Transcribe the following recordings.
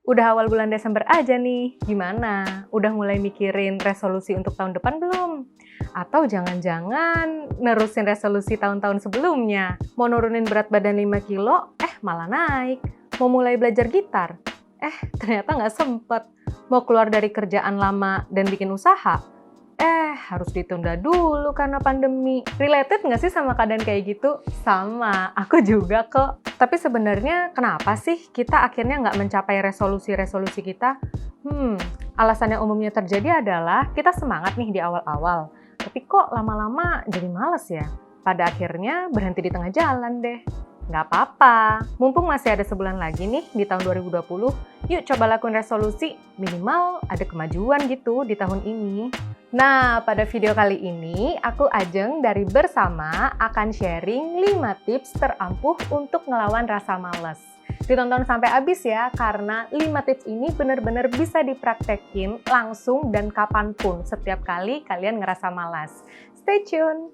Udah awal bulan Desember aja nih, gimana? Udah mulai mikirin resolusi untuk tahun depan belum? Atau jangan-jangan nerusin resolusi tahun-tahun sebelumnya? Mau nurunin berat badan 5 kilo, malah naik. Mau mulai belajar gitar, ternyata nggak sempet. Mau keluar dari kerjaan lama dan bikin usaha, harus ditunda dulu karena pandemi. Related nggak sih sama keadaan kayak gitu? Sama, aku juga kok. Tapi sebenarnya kenapa sih kita akhirnya nggak mencapai resolusi-resolusi kita? Alasan yang umumnya terjadi adalah kita semangat nih di awal-awal. Tapi kok lama-lama jadi males ya? Pada akhirnya berhenti di tengah jalan deh. Nggak apa-apa, mumpung masih ada sebulan lagi nih di tahun 2020, yuk coba lakuin resolusi, minimal ada kemajuan gitu di tahun ini. Nah, pada video kali ini, aku Ajeng dari Bersama akan sharing 5 tips terampuh untuk ngelawan rasa males. Ditonton sampai habis ya, karena 5 tips ini benar-benar bisa dipraktekin langsung dan kapanpun setiap kali kalian ngerasa malas. Stay tune!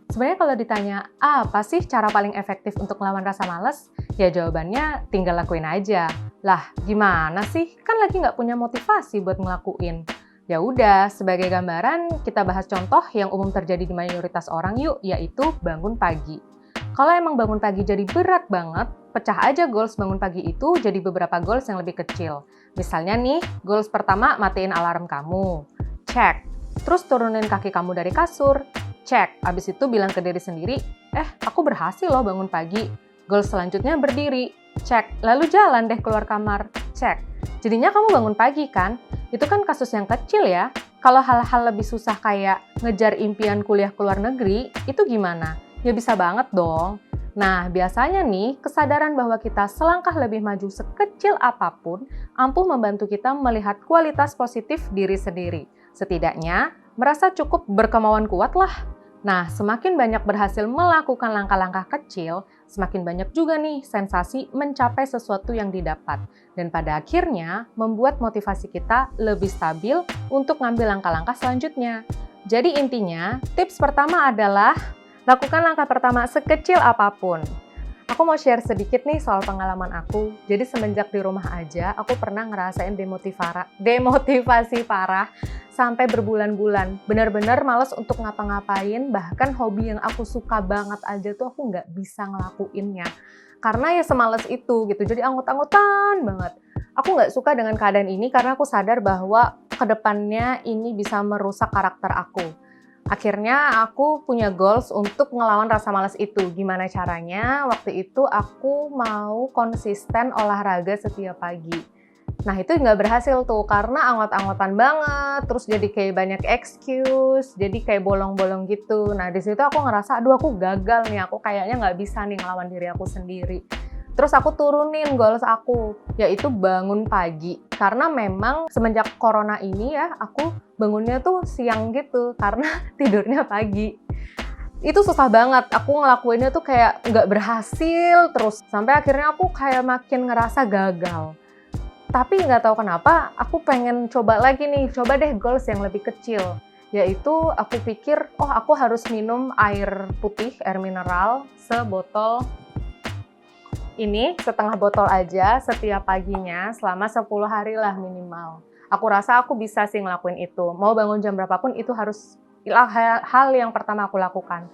Sebenarnya kalau ditanya, apa sih cara paling efektif untuk melawan rasa malas? Ya jawabannya tinggal lakuin aja. Lah, gimana sih? Kan lagi nggak punya motivasi buat ngelakuin. Ya udah, sebagai gambaran, kita bahas contoh yang umum terjadi di mayoritas orang yuk, yaitu bangun pagi. Kalau emang bangun pagi jadi berat banget, pecah aja goals bangun pagi itu jadi beberapa goals yang lebih kecil. Misalnya nih, goals pertama matiin alarm kamu. Check. Terus turunin kaki kamu dari kasur. Cek, abis itu bilang ke diri sendiri, aku berhasil loh bangun pagi. Goal selanjutnya berdiri, cek, lalu jalan deh keluar kamar, cek. Jadinya kamu bangun pagi kan? Itu kan kasus yang kecil ya. Kalau hal-hal lebih susah kayak ngejar impian kuliah ke luar negeri, itu gimana? Ya bisa banget dong. Nah, biasanya nih, kesadaran bahwa kita selangkah lebih maju sekecil apapun, ampuh membantu kita melihat kualitas positif diri sendiri. Setidaknya, merasa cukup berkemauan kuat lah. Nah, semakin banyak berhasil melakukan langkah-langkah kecil, semakin banyak juga nih sensasi mencapai sesuatu yang didapat. Dan pada akhirnya, membuat motivasi kita lebih stabil untuk ngambil langkah-langkah selanjutnya. Jadi intinya, tips pertama adalah lakukan langkah pertama sekecil apapun. Aku mau share sedikit nih soal pengalaman aku. Jadi semenjak di rumah aja, aku pernah ngerasain demotivasi parah sampai berbulan-bulan. Benar-benar males untuk ngapa-ngapain, bahkan hobi yang aku suka banget aja tuh aku nggak bisa ngelakuinnya. Karena ya semales itu gitu, jadi anggot-anggotan banget. Aku nggak suka dengan keadaan ini karena aku sadar bahwa kedepannya ini bisa merusak karakter aku. Akhirnya aku punya goals untuk ngelawan rasa malas itu. Gimana caranya? Waktu itu aku mau konsisten olahraga setiap pagi. Nah itu nggak berhasil tuh karena anggot-anggotan banget, terus jadi kayak banyak excuse, jadi kayak bolong-bolong gitu. Nah di situ aku ngerasa, aduh aku gagal nih, aku kayaknya nggak bisa nih ngelawan diri aku sendiri. Terus aku turunin goals aku, yaitu bangun pagi. Karena memang semenjak corona ini ya, aku bangunnya tuh siang gitu, karena tidurnya pagi. Itu susah banget, aku ngelakuinnya tuh kayak nggak berhasil terus. Sampai akhirnya aku kayak makin ngerasa gagal. Tapi nggak tahu kenapa, aku pengen coba lagi nih, coba deh goals yang lebih kecil. Yaitu aku pikir, aku harus minum air putih, air mineral, sebotol ini, setengah botol aja setiap paginya selama 10 hari lah minimal. Aku rasa aku bisa sih ngelakuin itu. Mau bangun jam berapapun itu harus hal yang pertama aku lakukan.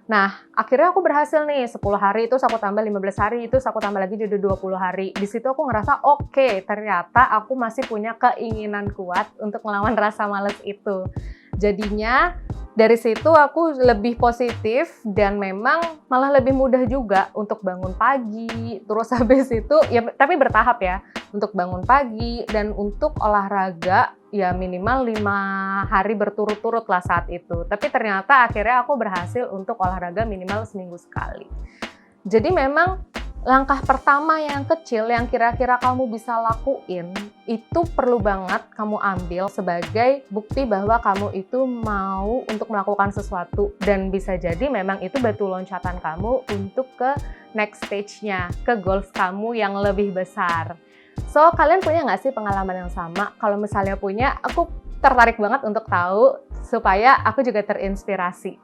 Nah, akhirnya aku berhasil nih, 10 hari itu aku tambah 15 hari, itu aku tambah lagi jadi 20 hari. Di situ aku ngerasa, oke, ternyata aku masih punya keinginan kuat untuk melawan rasa malas itu. Jadinya, dari situ aku lebih positif dan memang malah lebih mudah juga untuk bangun pagi. Terus habis itu, ya tapi bertahap ya, untuk bangun pagi dan untuk olahraga ya minimal 5 hari berturut-turut lah saat itu. Tapi ternyata akhirnya aku berhasil untuk olahraga minimal seminggu sekali. Jadi memang langkah pertama yang kecil yang kira-kira kamu bisa lakuin itu perlu banget kamu ambil sebagai bukti bahwa kamu itu mau untuk melakukan sesuatu dan bisa jadi memang itu batu loncatan kamu untuk ke next stage-nya, ke goals kamu yang lebih besar. So, kalian punya nggak sih pengalaman yang sama? Kalau misalnya punya, aku tertarik banget untuk tahu supaya aku juga terinspirasi.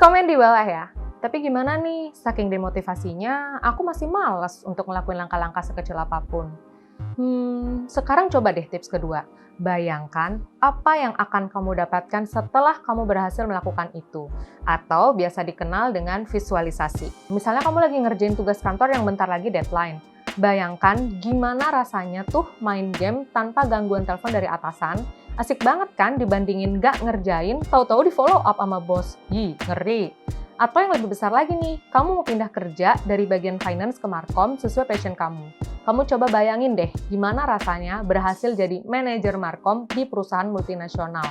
Komen di bawah ya. Tapi gimana nih, saking demotivasinya, aku masih malas untuk ngelakuin langkah-langkah sekecil apapun. Sekarang coba deh tips kedua. Bayangkan apa yang akan kamu dapatkan setelah kamu berhasil melakukan itu. Atau biasa dikenal dengan visualisasi. Misalnya kamu lagi ngerjain tugas kantor yang bentar lagi deadline. Bayangkan gimana rasanya tuh main game tanpa gangguan telepon dari atasan. Asik banget kan dibandingin gak ngerjain, tahu-tahu di follow up sama bos. Ngeri. Atau yang lebih besar lagi nih, kamu mau pindah kerja dari bagian finance ke Markom sesuai passion kamu. Kamu coba bayangin deh, gimana rasanya berhasil jadi manajer Markom di perusahaan multinasional.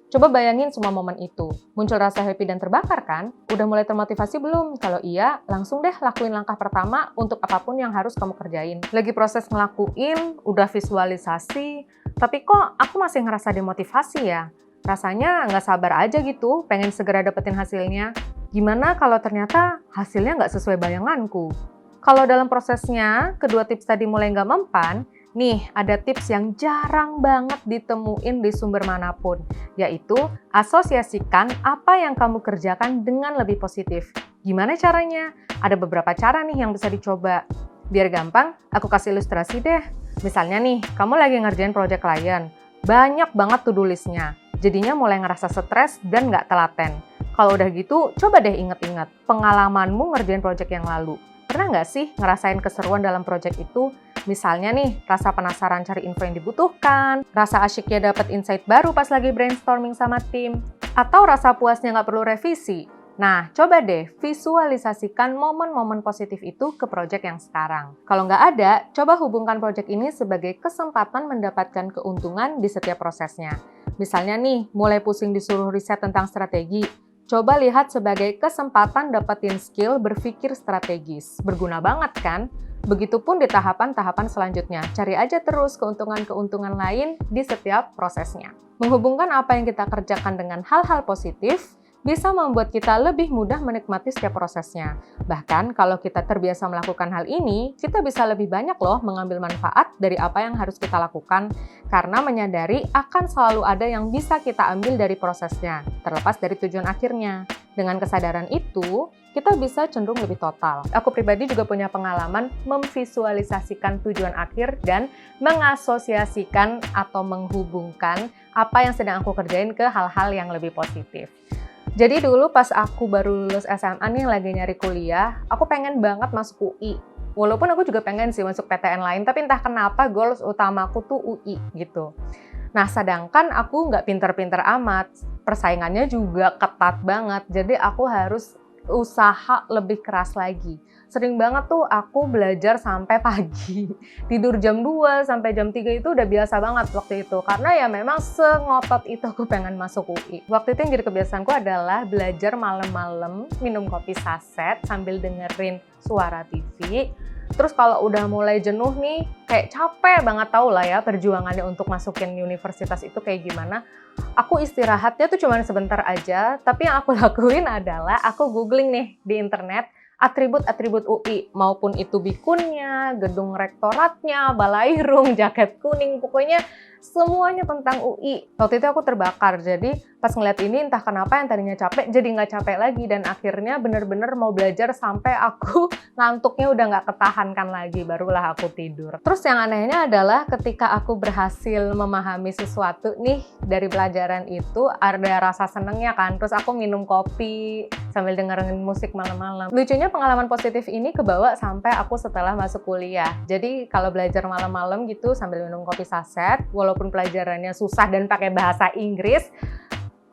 Coba bayangin semua momen itu. Muncul rasa happy dan terbakar kan? Udah mulai termotivasi belum? Kalau iya, langsung deh lakuin langkah pertama untuk apapun yang harus kamu kerjain. Lagi proses ngelakuin, udah visualisasi, tapi kok aku masih ngerasa demotivasi ya? Rasanya nggak sabar aja gitu, pengen segera dapetin hasilnya. Gimana kalau ternyata hasilnya nggak sesuai bayanganku? Kalau dalam prosesnya, kedua tips tadi mulai nggak mempan, nih ada tips yang jarang banget ditemuin di sumber manapun, yaitu asosiasikan apa yang kamu kerjakan dengan lebih positif. Gimana caranya? Ada beberapa cara nih yang bisa dicoba. Biar gampang, aku kasih ilustrasi deh. Misalnya nih, kamu lagi ngerjain project klien, banyak banget to-do list-nya, jadinya mulai ngerasa stres dan nggak telaten. Kalau udah gitu, coba deh inget-inget pengalamanmu ngerjain project yang lalu. Pernah nggak sih ngerasain keseruan dalam project itu? Misalnya nih, rasa penasaran cari info yang dibutuhkan, rasa asyiknya dapat insight baru pas lagi brainstorming sama tim, atau rasa puasnya nggak perlu revisi. Nah, coba deh visualisasikan momen-momen positif itu ke project yang sekarang. Kalau nggak ada, coba hubungkan project ini sebagai kesempatan mendapatkan keuntungan di setiap prosesnya. Misalnya nih, mulai pusing disuruh riset tentang strategi, coba lihat sebagai kesempatan dapetin skill berpikir strategis. Berguna banget kan? Begitupun di tahapan-tahapan selanjutnya. Cari aja terus keuntungan-keuntungan lain di setiap prosesnya. Menghubungkan apa yang kita kerjakan dengan hal-hal positif bisa membuat kita lebih mudah menikmati setiap prosesnya. Bahkan kalau kita terbiasa melakukan hal ini, kita bisa lebih banyak loh mengambil manfaat dari apa yang harus kita lakukan karena menyadari akan selalu ada yang bisa kita ambil dari prosesnya, terlepas dari tujuan akhirnya. Dengan kesadaran itu, kita bisa cenderung lebih total. Aku pribadi juga punya pengalaman memvisualisasikan tujuan akhir dan mengasosiasikan atau menghubungkan apa yang sedang aku kerjain ke hal-hal yang lebih positif. Jadi dulu pas aku baru lulus SMA nih lagi nyari kuliah, aku pengen banget masuk UI. Walaupun aku juga pengen sih masuk PTN lain, tapi entah kenapa goals utamaku tuh UI gitu. Nah, sedangkan aku nggak pinter-pinter amat, persaingannya juga ketat banget, jadi aku harus usaha lebih keras lagi. Sering banget tuh aku belajar sampai pagi. Tidur jam 2 sampai jam 3 itu udah biasa banget waktu itu. Karena ya memang sengotot itu aku pengen masuk UI. Waktu itu yang jadi kebiasaanku adalah belajar malam-malam, minum kopi saset sambil dengerin suara TV. Terus kalau udah mulai jenuh nih, kayak capek banget tau lah ya perjuangannya untuk masukin universitas itu kayak gimana. Aku istirahatnya tuh cuma sebentar aja, tapi yang aku lakuin adalah aku googling nih di internet atribut-atribut UI, maupun itu bikunnya, gedung rektoratnya, balairung, jaket kuning, pokoknya semuanya tentang UI. Waktu itu aku terbakar, jadi pas ngeliat ini entah kenapa yang tadinya capek, jadi nggak capek lagi, dan akhirnya bener-bener mau belajar sampai aku ngantuknya udah nggak ketahankan lagi, barulah aku tidur. Terus yang anehnya adalah ketika aku berhasil memahami sesuatu nih dari pelajaran itu, ada rasa senengnya kan, terus aku minum kopi sambil dengerin musik malam-malam. Lucunya pengalaman positif ini kebawa sampai aku setelah masuk kuliah. Jadi kalau belajar malam-malam gitu sambil minum kopi saset, walaupun pelajarannya susah dan pakai bahasa Inggris,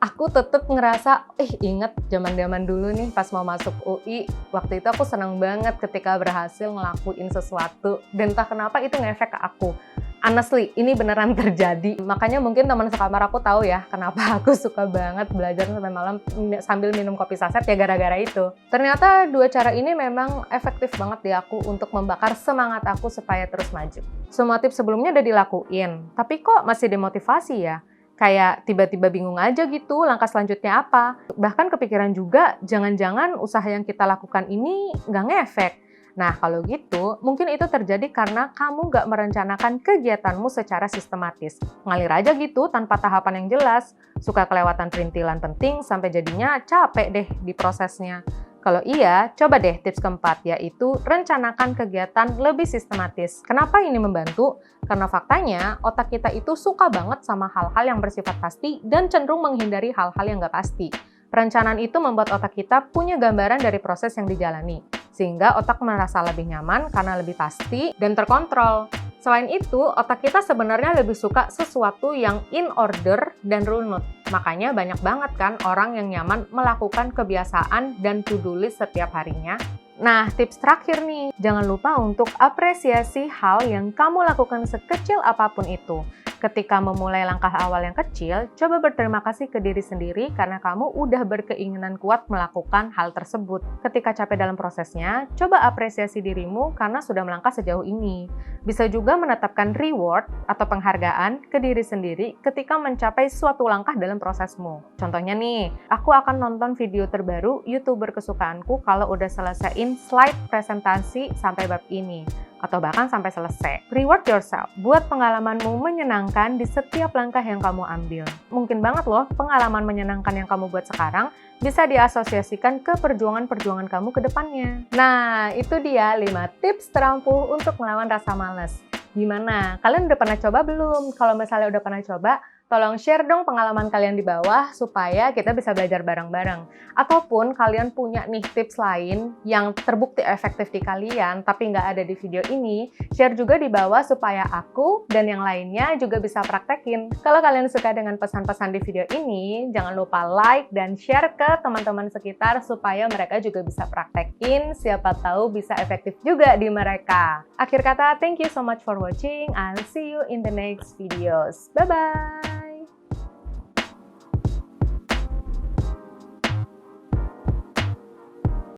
aku tetap ngerasa, inget zaman-zaman dulu nih pas mau masuk UI, waktu itu aku senang banget ketika berhasil ngelakuin sesuatu, dan entah kenapa itu ngefek ke aku. Honestly, ini beneran terjadi. Makanya mungkin teman sekamar aku tahu ya kenapa aku suka banget belajar sampai malam sambil minum kopi saset ya gara-gara itu. Ternyata dua cara ini memang efektif banget di aku untuk membakar semangat aku supaya terus maju. Semua tips sebelumnya udah dilakuin, tapi kok masih demotivasi ya? Kayak tiba-tiba bingung aja gitu langkah selanjutnya apa. Bahkan kepikiran juga jangan-jangan usaha yang kita lakukan ini nggak ngefek. Nah, kalau gitu, mungkin itu terjadi karena kamu nggak merencanakan kegiatanmu secara sistematis. Ngalir aja gitu, tanpa tahapan yang jelas. Suka kelewatan perintilan penting, sampai jadinya capek deh di prosesnya. Kalau iya, coba deh tips keempat, yaitu rencanakan kegiatan lebih sistematis. Kenapa ini membantu? Karena faktanya, otak kita itu suka banget sama hal-hal yang bersifat pasti dan cenderung menghindari hal-hal yang nggak pasti. Perencanaan itu membuat otak kita punya gambaran dari proses yang dijalani, sehingga otak merasa lebih nyaman karena lebih pasti dan terkontrol. Selain itu, otak kita sebenarnya lebih suka sesuatu yang in order dan runut. Makanya banyak banget kan orang yang nyaman melakukan kebiasaan dan to-do list setiap harinya. Nah, tips terakhir nih, jangan lupa untuk apresiasi hal yang kamu lakukan sekecil apapun itu. Ketika memulai langkah awal yang kecil, coba berterima kasih ke diri sendiri karena kamu udah berkeinginan kuat melakukan hal tersebut. Ketika capek dalam prosesnya, coba apresiasi dirimu karena sudah melangkah sejauh ini. Bisa juga menetapkan reward atau penghargaan ke diri sendiri ketika mencapai suatu langkah dalam prosesmu. Contohnya nih, aku akan nonton video terbaru YouTuber kesukaanku kalau udah selesaiin slide presentasi sampai bab ini, atau bahkan sampai selesai. Reward yourself, buat pengalamanmu menyenangkan di setiap langkah yang kamu ambil. Mungkin banget loh, pengalaman menyenangkan yang kamu buat sekarang bisa diasosiasikan ke perjuangan-perjuangan kamu ke depannya. Nah, itu dia 5 tips terampuh untuk melawan rasa malas. Gimana? Kalian udah pernah coba belum? Kalau misalnya udah pernah coba, tolong share dong pengalaman kalian di bawah supaya kita bisa belajar bareng-bareng. Ataupun kalian punya nih tips lain yang terbukti efektif di kalian tapi nggak ada di video ini, share juga di bawah supaya aku dan yang lainnya juga bisa praktekin. Kalau kalian suka dengan pesan-pesan di video ini, jangan lupa like dan share ke teman-teman sekitar supaya mereka juga bisa praktekin, siapa tahu bisa efektif juga di mereka. Akhir kata, thank you so much for watching. I'll see you in the next videos. Bye-bye!